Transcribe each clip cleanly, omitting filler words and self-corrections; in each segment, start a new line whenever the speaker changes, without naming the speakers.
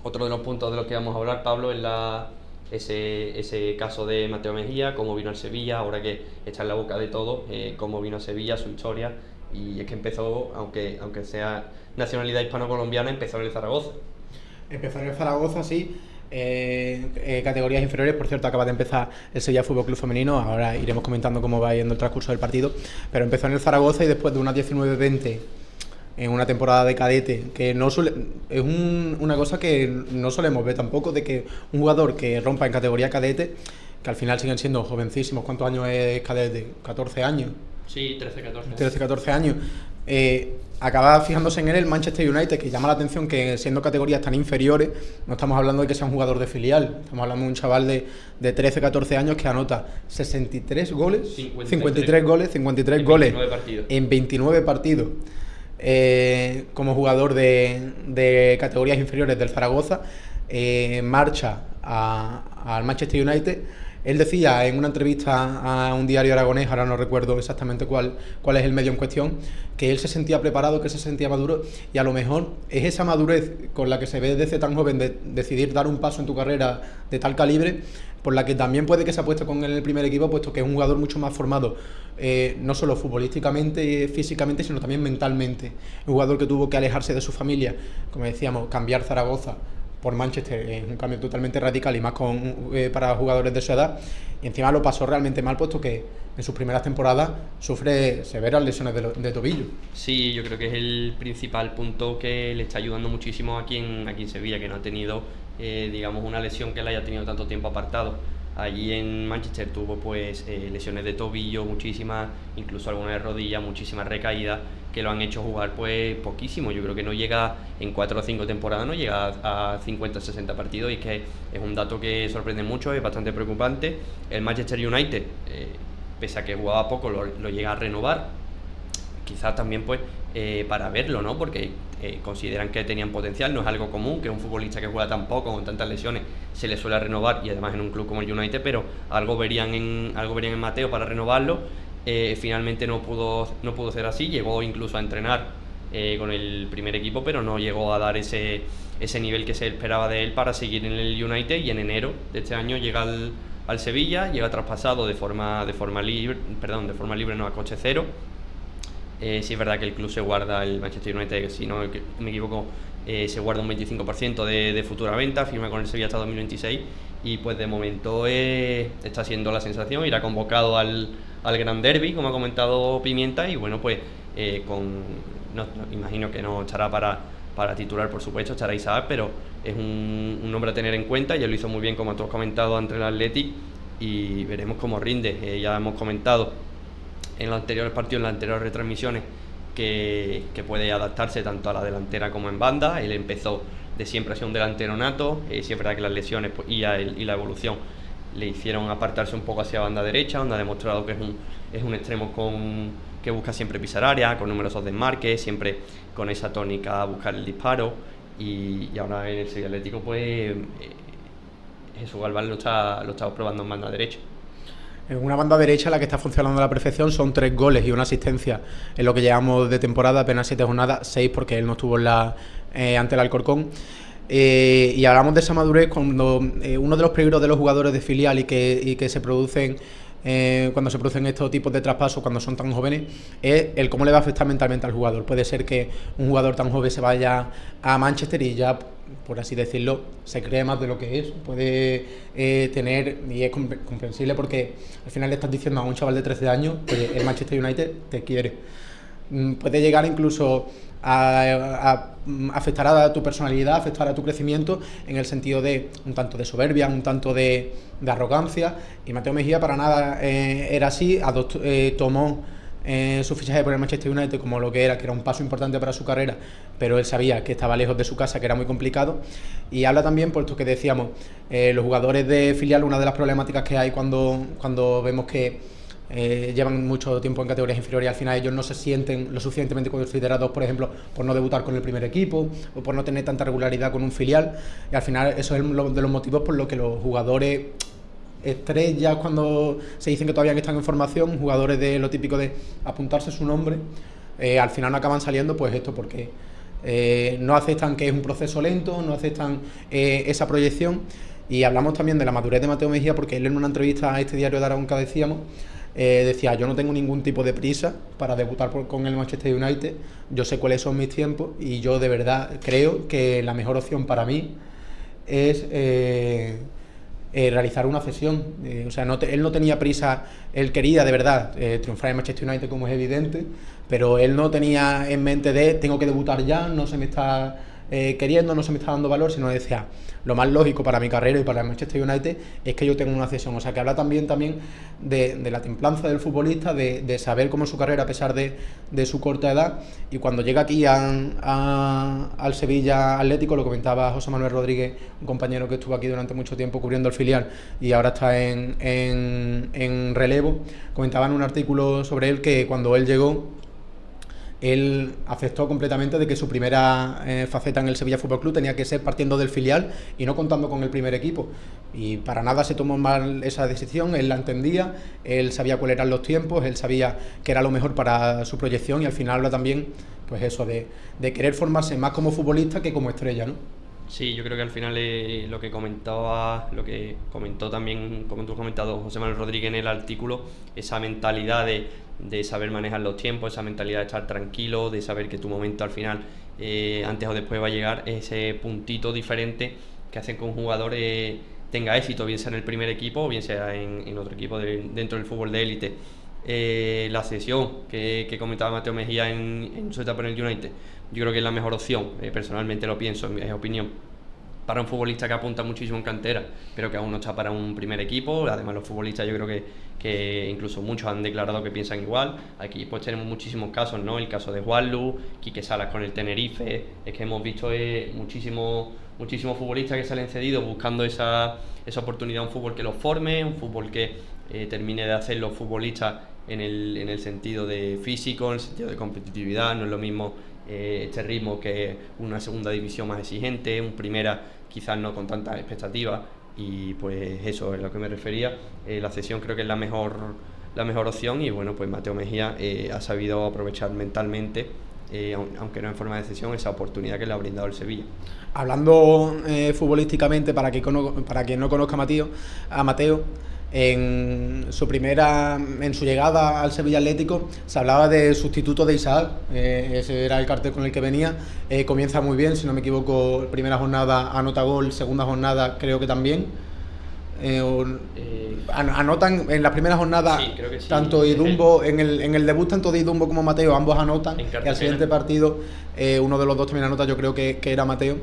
Otro de los puntos de los que vamos a hablar, Pablo, es ese caso de Mateo Mejía, cómo vino al Sevilla, ahora que está en la boca de todo, cómo vino a Sevilla, su historia. Y es que empezó, aunque sea nacionalidad hispano-colombiana, empezó en el Zaragoza.
Empezó en el Zaragoza, sí. Categorías inferiores, por cierto, acaba de empezar el Sevilla Fútbol Club Femenino. Ahora iremos comentando cómo va yendo el transcurso del partido. Pero empezó en el Zaragoza y después de unas 19-20 en una temporada de cadete, que no es una cosa que no solemos ver tampoco, de que un jugador que rompa en categoría cadete, que al final siguen siendo jovencísimos. ¿Cuántos años es cadete? ¿14 años?
Sí, 13-14.
13-14 años. Acaba fijándose en él el Manchester United, que llama la atención que siendo categorías tan inferiores, no estamos hablando de que sea un jugador de filial, estamos hablando de un chaval de 13-14 años que anota 63 goles, 53 goles, 53 goles en 29 partidos. Como jugador de categorías inferiores del Zaragoza, marcha al Manchester United. Él decía en una entrevista a un diario aragonés, ahora no recuerdo exactamente cuál es el medio en cuestión, que él se sentía preparado, que se sentía maduro, y a lo mejor es esa madurez con la que se ve desde tan joven de decidir dar un paso en tu carrera de tal calibre, por la que también puede que se apueste con él en el primer equipo, puesto que es un jugador mucho más formado, no solo futbolísticamente y físicamente, sino también mentalmente. Un jugador que tuvo que alejarse de su familia, como decíamos, cambiar Zaragoza por Manchester, es un cambio totalmente radical y más para jugadores de su edad, y encima lo pasó realmente mal, puesto que en sus primeras temporadas sufre severas lesiones de tobillo.
Sí, yo creo que es el principal punto que le está ayudando muchísimo aquí en Sevilla, que no ha tenido, digamos, una lesión que le haya tenido tanto tiempo apartado. Allí en Manchester tuvo pues lesiones de tobillo, muchísimas, incluso algunas de rodilla, muchísimas recaídas que lo han hecho jugar pues poquísimo. Yo creo que no llega en 4 o 5 temporadas, no llega a 50 o 60 partidos, y es que es un dato que sorprende mucho, es bastante preocupante. El Manchester United, pese a que jugaba poco, lo llega a renovar, quizás también pues para verlo, ¿no? Porque consideran que tenían potencial, no es algo común que un futbolista que juega tan poco, con tantas lesiones, se le suele renovar, y además en un club como el United, pero algo verían en Mateo para renovarlo. Finalmente no pudo ser así, llegó incluso a entrenar con el primer equipo, pero no llegó a dar ese nivel que se esperaba de él para seguir en el United, y en enero de este año llega al Sevilla, llega traspasado de forma libre, no, a coche cero. Sí es verdad que el club se guarda, el Manchester United, si no me equivoco, se guarda un 25% de futura venta, firma con el Sevilla hasta 2026, y pues de momento está siendo la sensación, irá convocado al Gran Derby, como ha comentado Pimienta, y bueno, pues imagino que no estará para titular, por supuesto, estará Isaac, pero es un nombre a tener en cuenta. Ya lo hizo muy bien, como tú has comentado, ante el Athletic, y veremos cómo rinde. Ya hemos comentado en los anteriores partidos, en las anteriores retransmisiones, que puede adaptarse tanto a la delantera como en banda. Él empezó de siempre a ser un delantero nato, sí es verdad que las lesiones y la evolución le hicieron apartarse un poco hacia banda derecha, donde ha demostrado que es un extremo que busca siempre pisar área, con numerosos desmarques, siempre con esa tónica a buscar el disparo, y ahora en el Sevilla Atlético pues Jesús Galván lo está probando en banda derecha.
En una banda derecha la que está funcionando a la perfección, son 3 goles y una asistencia en lo que llevamos de temporada, apenas 7 jornadas, 6 porque él no estuvo ante el Alcorcón. Y hablamos de esa madurez cuando uno de los peligros de los jugadores de filial y que se producen cuando se producen estos tipos de traspasos cuando son tan jóvenes, es el cómo le va a afectar mentalmente al jugador. Puede ser que un jugador tan joven se vaya a Manchester y ya, por así decirlo, se cree más de lo que es. Puede tener, y es comprensible, porque al final le estás diciendo a un chaval de 13 años, oye, el Manchester United te quiere. Puede llegar incluso a afectar a tu personalidad, afectar a tu crecimiento, en el sentido de un tanto de soberbia, un tanto de arrogancia. Y Mateo Mejía para nada era así. Tomó su fichaje por el Manchester United como lo que era un paso importante para su carrera, pero él sabía que estaba lejos de su casa, que era muy complicado. Y habla también, puesto que decíamos, los jugadores de filial, una de las problemáticas que hay cuando vemos que llevan mucho tiempo en categorías inferiores y al final ellos no se sienten lo suficientemente considerados, por ejemplo, por no debutar con el primer equipo o por no tener tanta regularidad con un filial, y al final eso es uno de los motivos por los que los jugadores estrellas, cuando se dicen que todavía están en formación, jugadores de lo típico de apuntarse su nombre, al final no acaban saliendo, pues esto porque no aceptan que es un proceso lento, no aceptan esa proyección. Y hablamos también de la madurez de Mateo Mejía, porque él en una entrevista a este diario de Aragón que decíamos, decía: yo no tengo ningún tipo de prisa para debutar con el Manchester United, yo sé cuáles son mis tiempos y yo de verdad creo que la mejor opción para mí es realizar una cesión. O sea, él no tenía prisa, él quería de verdad triunfar en Manchester United, como es evidente, pero él no tenía en mente de tengo que debutar ya, no se me está queriendo, no se me está dando valor, sino decía: lo más lógico para mi carrera y para el Manchester United es que yo tenga una cesión. O sea, que habla también de la templanza del futbolista, de saber cómo es su carrera a pesar de su corta edad. Y cuando llega aquí al Sevilla Atlético, lo comentaba José Manuel Rodríguez, un compañero que estuvo aquí durante mucho tiempo cubriendo el filial y ahora está en relevo, comentaba en un artículo sobre él que cuando él llegó, él aceptó completamente de que su primera faceta en el Sevilla Fútbol Club tenía que ser partiendo del filial y no contando con el primer equipo. Y para nada se tomó mal esa decisión, él la entendía, él sabía cuáles eran los tiempos, él sabía que era lo mejor para su proyección, y al final habla también, pues eso, de querer formarse más como futbolista que como estrella, ¿no?
Sí, yo creo que al final lo que comentó también, como tú has comentado, José Manuel Rodríguez en el artículo, esa mentalidad de saber manejar los tiempos, esa mentalidad de estar tranquilo, de saber que tu momento al final, antes o después va a llegar, ese puntito diferente que hace que un jugador tenga éxito, bien sea en el primer equipo o bien sea en otro equipo dentro del fútbol de élite. La cesión que comentaba Mateo Mejía en su etapa en el United, yo creo que es la mejor opción, personalmente lo pienso, en mi opinión, para un futbolista que apunta muchísimo en cantera, pero que aún no está para un primer equipo. Además, los futbolistas, yo creo que incluso muchos han declarado que piensan igual. Aquí pues tenemos muchísimos casos, ¿no? El caso de Juanlu, Quique Salas con el Tenerife, es que hemos visto muchísimos futbolistas que salen cedidos buscando esa oportunidad, un fútbol que los forme, un fútbol que termine de hacer los futbolistas en el sentido de físico, en el sentido de competitividad. No es lo mismo este ritmo que una segunda división más exigente, un primera quizás no con tantas expectativas, y pues eso es lo que me refería. La cesión creo que es la mejor opción, y bueno, pues Mateo Mejía ha sabido aprovechar mentalmente, aunque no en forma de cesión, esa oportunidad que le ha brindado el Sevilla.
Hablando futbolísticamente, para quien no conozca a Mateo, en su llegada al Sevilla Atlético se hablaba de sustituto de Isaac, ese era el cartel con el que venía. Comienza muy bien, si no me equivoco, primera jornada anota gol, segunda jornada creo que también. Anotan en las primeras jornadas, sí, creo que sí, tanto Idumbo, en el debut tanto Idumbo como Mateo, ambos anotan, y al siguiente partido uno de los dos también anota, yo creo que era Mateo,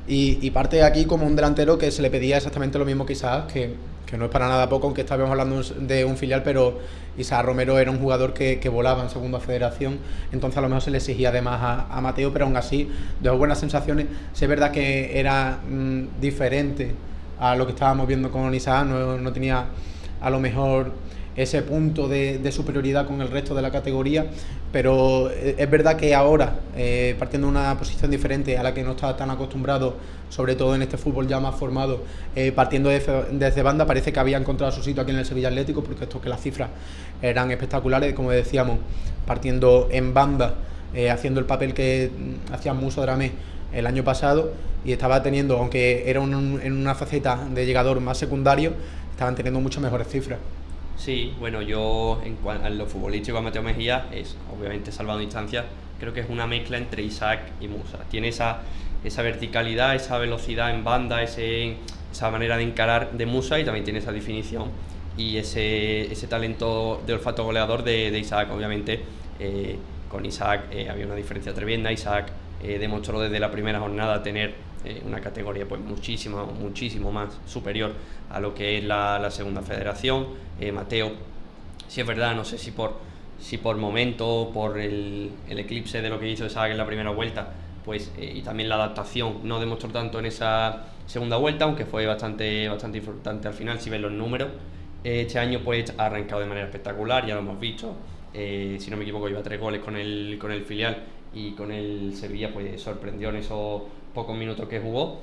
y parte aquí como un delantero que se le pedía exactamente lo mismo que Isaac, que no es para nada poco, aunque estábamos hablando de un filial, pero Isaac Romero era un jugador que volaba en segunda federación, entonces a lo mejor se le exigía además a Mateo, pero aún así dejó buenas sensaciones. Sí, es verdad que era diferente a lo que estábamos viendo con Isaac, no tenía a lo mejor ese punto de superioridad con el resto de la categoría, pero es verdad que ahora, partiendo de una posición diferente a la que no está tan acostumbrado, sobre todo en este fútbol ya más formado, partiendo desde banda, parece que había encontrado su sitio aquí en el Sevilla Atlético, porque esto que las cifras eran espectaculares, como decíamos, partiendo en banda, haciendo el papel que hacía Musa Dramé el año pasado, y estaba teniendo, aunque era en una faceta de llegador más secundario, estaban teniendo muchas mejores cifras.
Sí, bueno, yo en cuanto a lo futbolístico a Mateo Mejía, es obviamente salvando distancia, creo que es una mezcla entre Isaac y Musa. Tiene esa verticalidad, esa velocidad en banda, esa manera de encarar de Musa, y también tiene esa definición y ese talento de olfato goleador de Isaac. Obviamente con Isaac había una diferencia tremenda. Isaac demostró desde la primera jornada tener una categoría pues muchísimo más superior a lo que es la segunda federación. Mateo, sí es verdad, no sé si por momento, por el eclipse de lo que hizo Isaac en la primera vuelta, pues y también la adaptación no demostró tanto en esa segunda vuelta, aunque fue bastante importante al final si ven los números. Este año pues ha arrancado de manera espectacular, ya lo hemos visto. Si no me equivoco, lleva 3 goles con el filial, y con el Sevilla pues sorprendió en esos pocos minutos que jugó.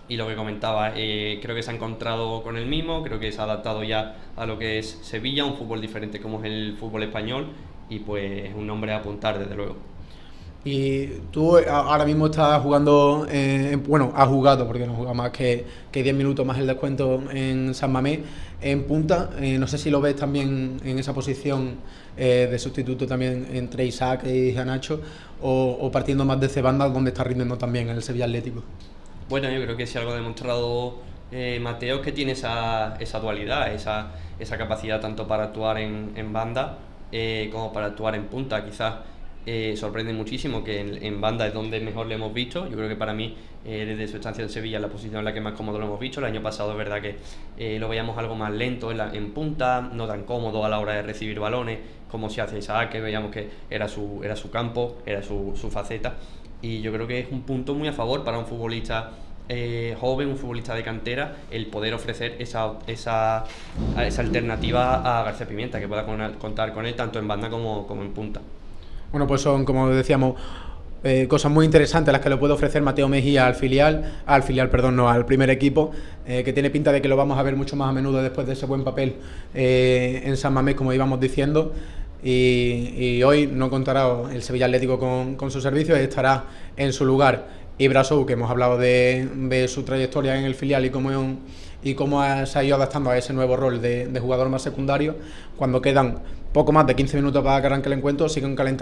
Y lo que comentaba, creo que se ha encontrado con el mismo, creo que se ha adaptado ya a lo que es Sevilla, un fútbol diferente como es el fútbol español, y pues un nombre a apuntar desde luego.
Y tú ahora mismo estás jugando, bueno, has jugado, porque no juega más que 10 minutos más el descuento en San Mamés, en punta. No sé si lo ves también en esa posición de sustituto también entre Isaac y Janacho, o partiendo más de Cebanda, donde está rindiendo también en el Sevilla Atlético.
Bueno, yo creo que si algo ha demostrado Mateo es que tiene esa dualidad, esa capacidad tanto para actuar en banda como para actuar en punta. Quizás sorprende muchísimo que en banda es donde mejor le hemos visto. Yo creo que para mí, desde su estancia en Sevilla, es la posición en la que más cómodo lo hemos visto. El año pasado es verdad que lo veíamos algo más lento en punta, no tan cómodo a la hora de recibir balones, como se hace Isaac, que veíamos que era su campo, era su faceta. Y yo creo que es un punto muy a favor para un futbolista joven, un futbolista de cantera, el poder ofrecer esa alternativa a García Pimienta, que pueda contar con él tanto en banda como en punta.
Bueno, pues son, como decíamos, cosas muy interesantes las que le puede ofrecer Mateo Mejía al filial, no, al primer equipo, que tiene pinta de que lo vamos a ver mucho más a menudo después de ese buen papel en San Mamés, como íbamos diciendo. Y hoy no contará el Sevilla Atlético con sus servicios, estará en su lugar Ibra Sow, que hemos hablado de su trayectoria en el filial y cómo se ha ido adaptando a ese nuevo rol de jugador más secundario. Cuando quedan poco más de 15 minutos para que arranque el encuentro, siguen calentando.